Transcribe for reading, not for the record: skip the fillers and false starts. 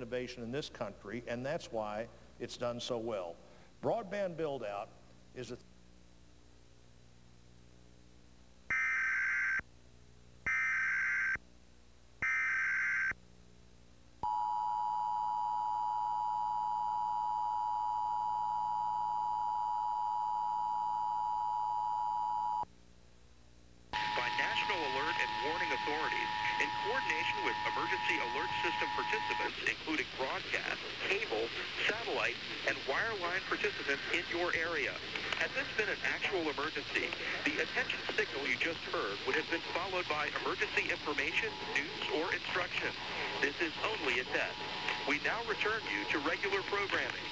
innovation in this country, and that's why it's done so well. Broadband build-out is a authorities, in coordination with emergency alert system participants, including broadcast, cable, satellite, and wireline participants in your area. Had this been an actual emergency, the attention signal you just heard would have been followed by emergency information, news, or instruction. This is only a test. We now return you to regular programming.